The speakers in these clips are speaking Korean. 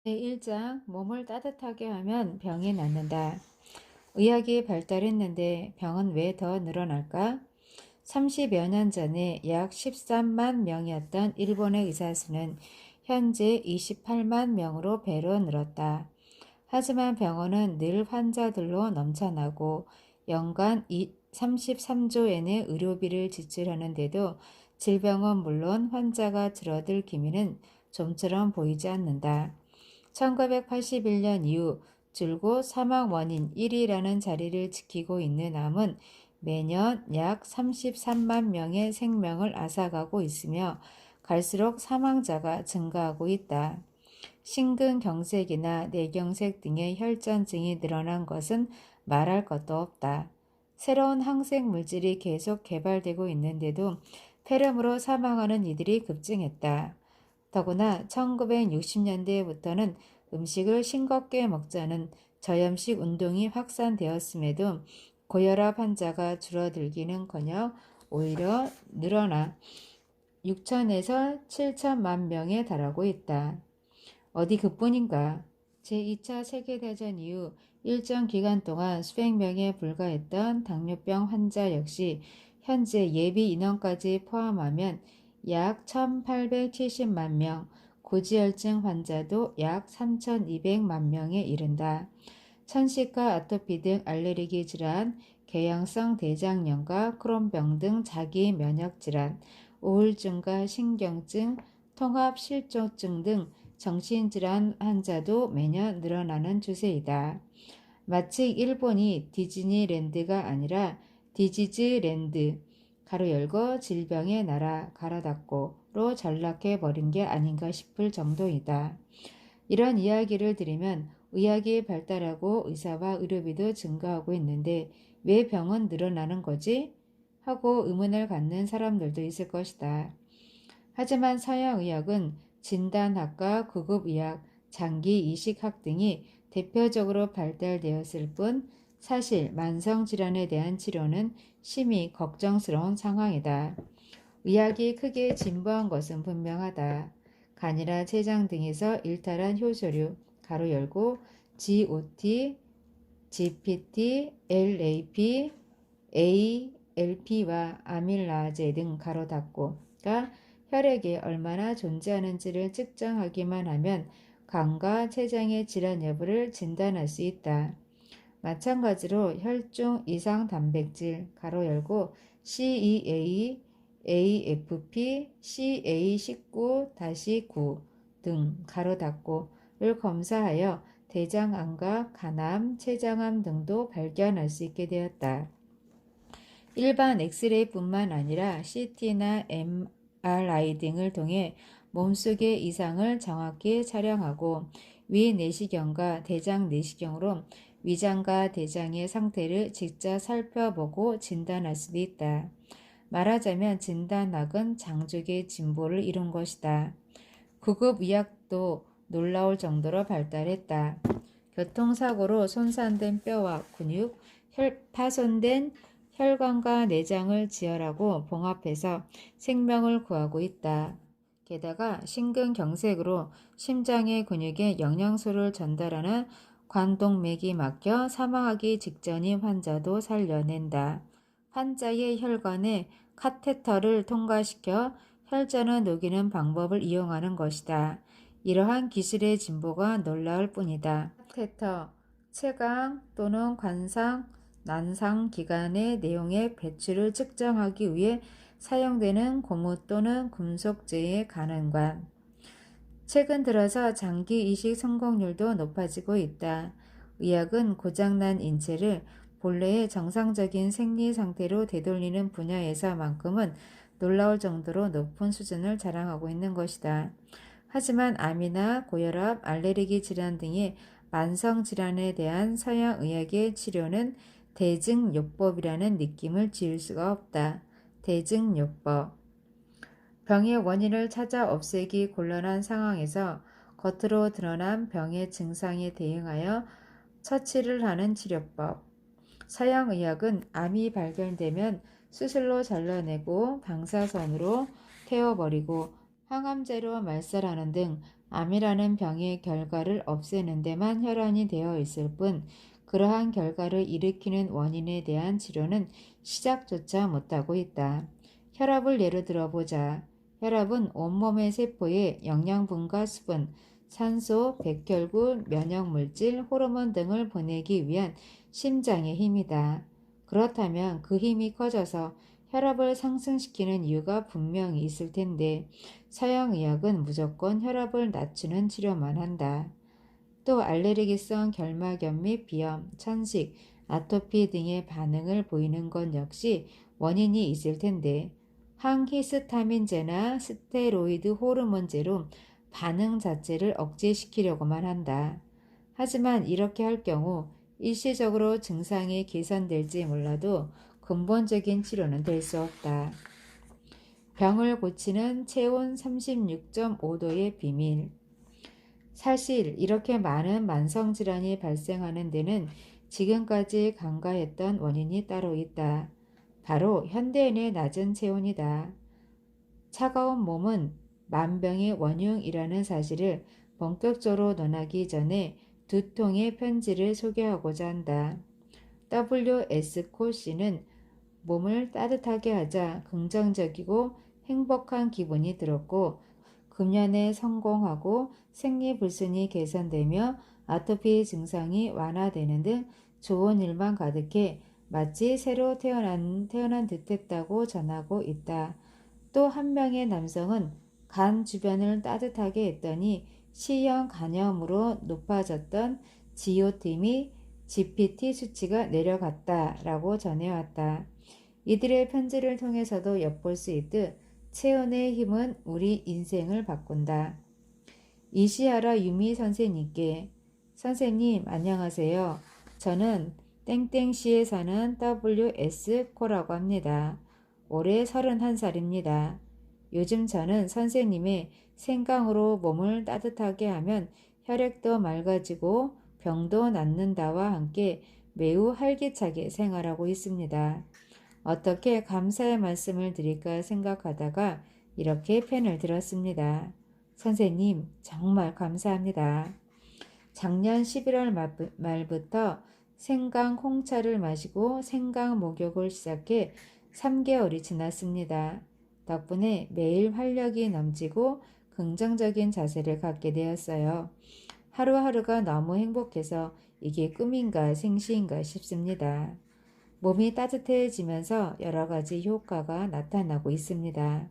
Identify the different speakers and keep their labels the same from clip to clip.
Speaker 1: 제1장 몸을 따뜻하게 하면 병이 낫는다. 의학이 발달했는데 병은 왜 더 늘어날까? 30여 년 전에 약 13만 명이었던 일본의 의사 수는 현재 28만 명으로 배로 늘었다. 하지만 병원은 늘 환자들로 넘쳐나고 연간 33조엔의 의료비를 지출하는데도 질병은 물론 환자가 줄어들 기미는 좀처럼 보이지 않는다. 1981년 이후 줄곧 사망 원인 1위라는 자리를 지키고 있는 암은 매년 약 33만 명의 생명을 앗아가고 있으며 갈수록 사망자가 증가하고 있다. 심근경색이나 뇌경색 등의 혈전증이 늘어난 것은 말할 것도 없다. 새로운 항생 물질이 계속 개발되고 있는데도 폐렴으로 사망하는 이들이 급증했다. 더구나 1960년대부터는 음식을 싱겁게 먹자는 저염식 운동이 확산되었음에도 고혈압 환자가 줄어들기는커녕 오히려 늘어나 6천에서 7천만 명에 달하고 있다. 어디 그뿐인가? 제2차 세계대전 이후 일정 기간 동안 수백 명에 불과했던 당뇨병 환자 역시 현재 예비 인원까지 포함하면 약 1870만 명, 고지혈증 환자도 약 3200만 명에 이른다. 천식과 아토피 등 알레르기 질환, 궤양성 대장염과 크론병 등 자기 면역 질환, 우울증과 신경증, 통합실조증 등 정신질환 환자도 매년 늘어나는 추세이다. 마치 일본이 디즈니랜드가 아니라 디지즈랜드 가로 열고 질병의 나라 가로 닫고로 전락해버린 게 아닌가 싶을 정도이다. 이런 이야기를 들으면 의학이 발달하고 의사와 의료비도 증가하고 있는데 왜 병은 늘어나는 거지? 하고 의문을 갖는 사람들도 있을 것이다. 하지만 서양의학은 진단학과 구급의학, 장기이식학 등이 대표적으로 발달되었을 뿐 사실 만성질환에 대한 치료는 심히 걱정스러운 상황이다. 의학이 크게 진보한 것은 분명하다. 간이나 췌장 등에서 일탈한 효소류, 가로 열고 GOT, GPT, LAP, ALP와 아밀라제 등 가로 닫고가 혈액에 얼마나 존재하는지를 측정하기만 하면 간과 췌장의 질환 여부를 진단할 수 있다. 마찬가지로 혈중 이상 단백질 가로 열고 CEA, AFP, CA19-9 등 가로 닫고를 검사하여 대장암과 간암, 췌장암 등도 발견할 수 있게 되었다. 일반 엑스레이뿐만 아니라 CT나 MRI 등을 통해 몸속의 이상을 정확히 촬영하고 위 내시경과 대장 내시경으로 위장과 대장의 상태를 직접 살펴보고 진단할 수도 있다. 말하자면 진단학은 장족의 진보를 이룬 것이다. 구급의학도 놀라울 정도로 발달했다. 교통사고로 손상된 뼈와 근육, 파손된 혈관과 내장을 지혈하고 봉합해서 생명을 구하고 있다. 게다가 심근경색으로 심장의 근육에 영양소를 전달하는 관동맥이 막혀 사망하기 직전인 환자도 살려낸다. 환자의 혈관에 카테터를 통과시켜 혈전을 녹이는 방법을 이용하는 것이다. 이러한 기술의 진보가 놀라울 뿐이다. 카테터, 채광 또는 관상, 난상 기관의 내용의 배출을 측정하기 위해 사용되는 고무 또는 금속재의 가늠관. 최근 들어서 장기 이식 성공률도 높아지고 있다. 의학은 고장난 인체를 본래의 정상적인 생리 상태로 되돌리는 분야에서만큼은 놀라울 정도로 높은 수준을 자랑하고 있는 것이다. 하지만 암이나 고혈압, 알레르기 질환 등의 만성질환에 대한 서양의학의 치료는 대증요법이라는 느낌을 지울 수가 없다. 대증요법. 병의 원인을 찾아 없애기 곤란한 상황에서 겉으로 드러난 병의 증상에 대응하여 처치를 하는 치료법. 서양의학은 암이 발견되면 수술로 잘라내고 방사선으로 태워버리고 항암제로 말살하는 등 암이라는 병의 결과를 없애는 데만 혈안이 되어 있을 뿐 그러한 결과를 일으키는 원인에 대한 치료는 시작조차 못하고 있다. 혈압을 예로 들어보자. 혈압은 온몸의 세포에 영양분과 수분, 산소, 백혈구, 면역물질, 호르몬 등을 보내기 위한 심장의 힘이다. 그렇다면 그 힘이 커져서 혈압을 상승시키는 이유가 분명히 있을 텐데 서양의학은 무조건 혈압을 낮추는 치료만 한다. 또 알레르기성 결막염 및 비염, 천식, 아토피 등의 반응을 보이는 것 역시 원인이 있을 텐데 항히스타민제나 스테로이드 호르몬제로 반응 자체를 억제시키려고만 한다. 하지만 이렇게 할 경우 일시적으로 증상이 개선될지 몰라도 근본적인 치료는 될 수 없다. 병을 고치는 체온 36.5도의 비밀. 사실 이렇게 많은 만성질환이 발생하는 데는 지금까지 간과했던 원인이 따로 있다. 바로 현대인의 낮은 체온이다. 차가운 몸은 만병의 원흉이라는 사실을 본격적으로 논하기 전에 두 통의 편지를 소개하고자 한다. W.S. 코씨는 몸을 따뜻하게 하자 긍정적이고 행복한 기분이 들었고 금연에 성공하고 생리불순이 개선되며 아토피 증상이 완화되는 등 좋은 일만 가득해 마치 새로 태어난 듯했다고 전하고 있다. 또 한 명의 남성은 간 주변을 따뜻하게 했더니 C형 간염으로 높아졌던 GOT GPT 수치가 내려갔다라고 전해왔다. 이들의 편지를 통해서도 엿볼 수 있듯 체온의 힘은 우리 인생을 바꾼다. 이시하라 유미 선생님께 선생님 안녕하세요. 저는 땡땡시에 사는 WS 코라고 합니다. 올해 31살입니다. 요즘 저는 선생님의 생강으로 몸을 따뜻하게 하면 혈액도 맑아지고 병도 낫는다와 함께 매우 활기차게 생활하고 있습니다. 어떻게 감사의 말씀을 드릴까 생각하다가 이렇게 펜을 들었습니다. 선생님 정말 감사합니다. 작년 11월 말부터 생강 홍차를 마시고 생강 목욕을 시작해 3개월이 지났습니다. 덕분에 매일 활력이 넘치고 긍정적인 자세를 갖게 되었어요. 하루하루가 너무 행복해서 이게 꿈인가 생시인가 싶습니다. 몸이 따뜻해지면서 여러 가지 효과가 나타나고 있습니다.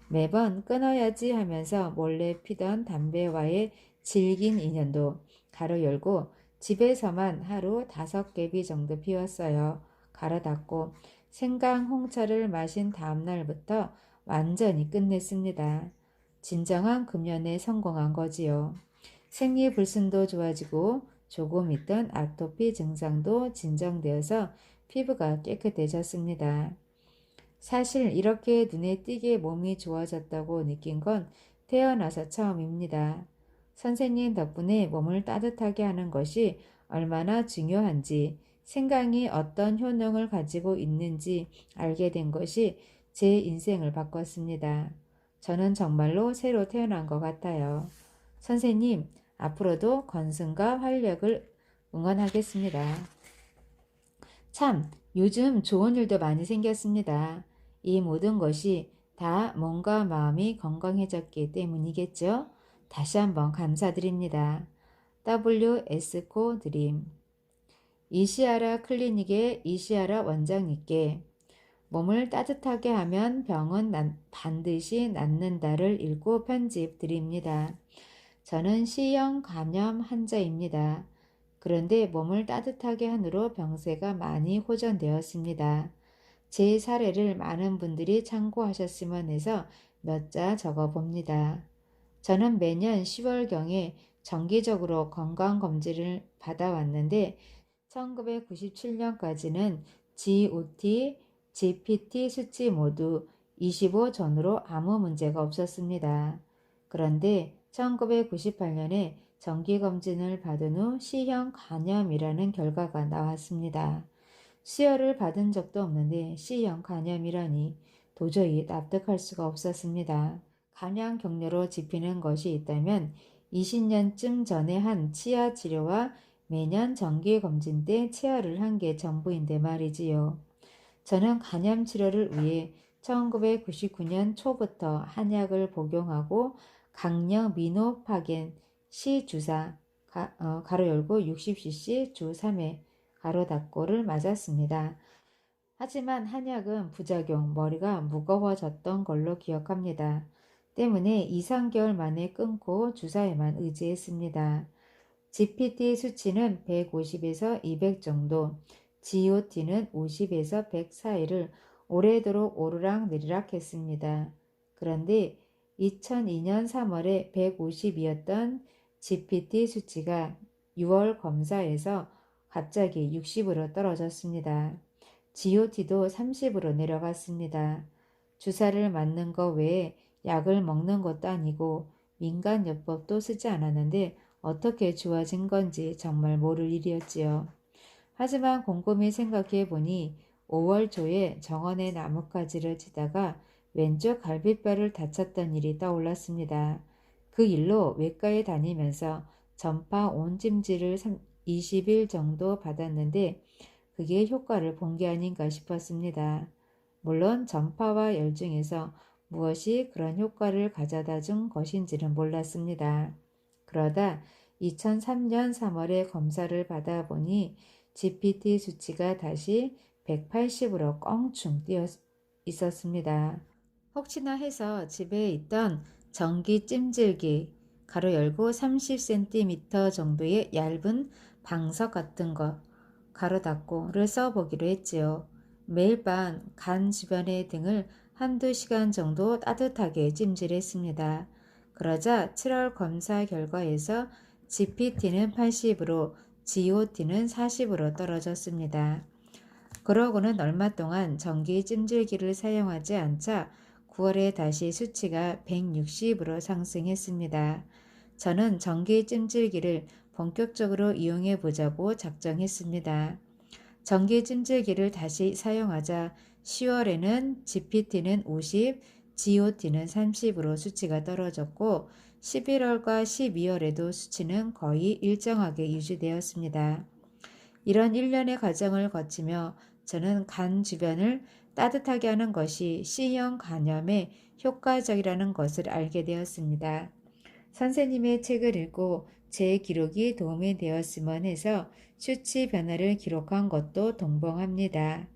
Speaker 1: 매번 끊어야지 하면서 몰래 피던 담배와의 질긴 인연도 가로 열고 집에서만 하루 5개비 정도 피웠어요. 가로 닫고 생강 홍차를 마신 다음날부터 완전히 끝냈습니다. 진정한 금연에 성공한 거지요. 생리불순도 좋아지고 조금 있던 아토피 증상도 진정되어서 피부가 깨끗해졌습니다. 사실 이렇게 눈에 띄게 몸이 좋아졌다고 느낀 건 태어나서 처음입니다. 선생님 덕분에 몸을 따뜻하게 하는 것이 얼마나 중요한지, 생강이 어떤 효능을 가지고 있는지 알게 된 것이 제 인생을 바꿨습니다. 저는 정말로 새로 태어난 것 같아요. 선생님, 앞으로도 건승과 활력을 응원하겠습니다. 참, 요즘 좋은 일도 많이 생겼습니다. 이 모든 것이 다 몸과 마음이 건강해졌기 때문이겠죠? 다시 한번 감사드립니다. WS코 드림. 이시아라 클리닉의 이시아라 원장님께 몸을 따뜻하게 하면 병은 반드시 낫는다를 읽고 편집 드립니다. 저는 C형 간염 환자입니다. 그런데 몸을 따뜻하게 한으로 병세가 많이 호전되었습니다. 제 사례를 많은 분들이 참고하셨으면 해서 몇 자 적어봅니다. 저는 매년 10월경에 정기적으로 건강검진을 받아왔는데 1997년까지는 GOT, GPT 수치 모두 25 전후로 아무 문제가 없었습니다. 그런데 1998년에 정기검진을 받은 후 C형 간염이라는 결과가 나왔습니다. 수혈을 받은 적도 없는데 C형 간염이라니 도저히 납득할 수가 없었습니다. 감염 경로로 짚히는 것이 있다면 20년쯤 전에 한 치아 치료와 매년 정기검진 때 치아를 한 게 전부인데 말이지요. 저는 간염 치료를 위해 1999년 초부터 한약을 복용하고 강력 미노파겐 C 주사 가로 열고 60cc 주 3회 가로 닫고를 맞았습니다. 하지만 한약은 부작용, 머리가 무거워졌던 걸로 기억합니다. 때문에 2, 3개월 만에 끊고 주사에만 의지했습니다. GPT 수치는 150에서 200 정도, GOT는 50에서 100 사이를 오래도록 오르락내리락 했습니다. 그런데 2002년 3월에 150이었던 GPT 수치가 6월 검사에서 갑자기 60으로 떨어졌습니다. GOT도 30으로 내려갔습니다. 주사를 맞는 거 외에 약을 먹는 것도 아니고 민간요법도 쓰지 않았는데 어떻게 좋아진 건지 정말 모를 일이었지요. 하지만 곰곰이 생각해 보니 5월 초에 정원의 나뭇가지를 치다가 왼쪽 갈비뼈를 다쳤던 일이 떠올랐습니다. 그 일로 외과에 다니면서 전파 온찜질을 20일 정도 받았는데 그게 효과를 본 게 아닌가 싶었습니다. 물론 전파와 열 중에서 무엇이 그런 효과를 가져다 준 것인지는 몰랐습니다. 그러다 2003년 3월에 검사를 받아보니 GPT 수치가 다시 180으로 껑충 뛰어 있었습니다. 혹시나 해서 집에 있던 전기 찜질기 가로 열고 30cm 정도의 얇은 방석 같은 거 가로 닫고를 써보기로 했지요. 매일 밤 간 주변의 등을 한두 시간 정도 따뜻하게 찜질했습니다. 그러자 7월 검사 결과에서 GPT는 80으로 GOT는 40으로 떨어졌습니다. 그러고는 얼마 동안 전기 찜질기를 사용하지 않자 9월에 다시 수치가 160으로 상승했습니다. 저는 전기 찜질기를 본격적으로 이용해 보자고 작정했습니다. 전기 찜질기를 다시 사용하자 10월에는 GPT는 50, GOT는 30으로 수치가 떨어졌고 11월과 12월에도 수치는 거의 일정하게 유지되었습니다. 이런 일련의 과정을 거치며 저는 간 주변을 따뜻하게 하는 것이 C형 간염에 효과적이라는 것을 알게 되었습니다. 선생님의 책을 읽고 제 기록이 도움이 되었으면 해서 수치 변화를 기록한 것도 동봉합니다.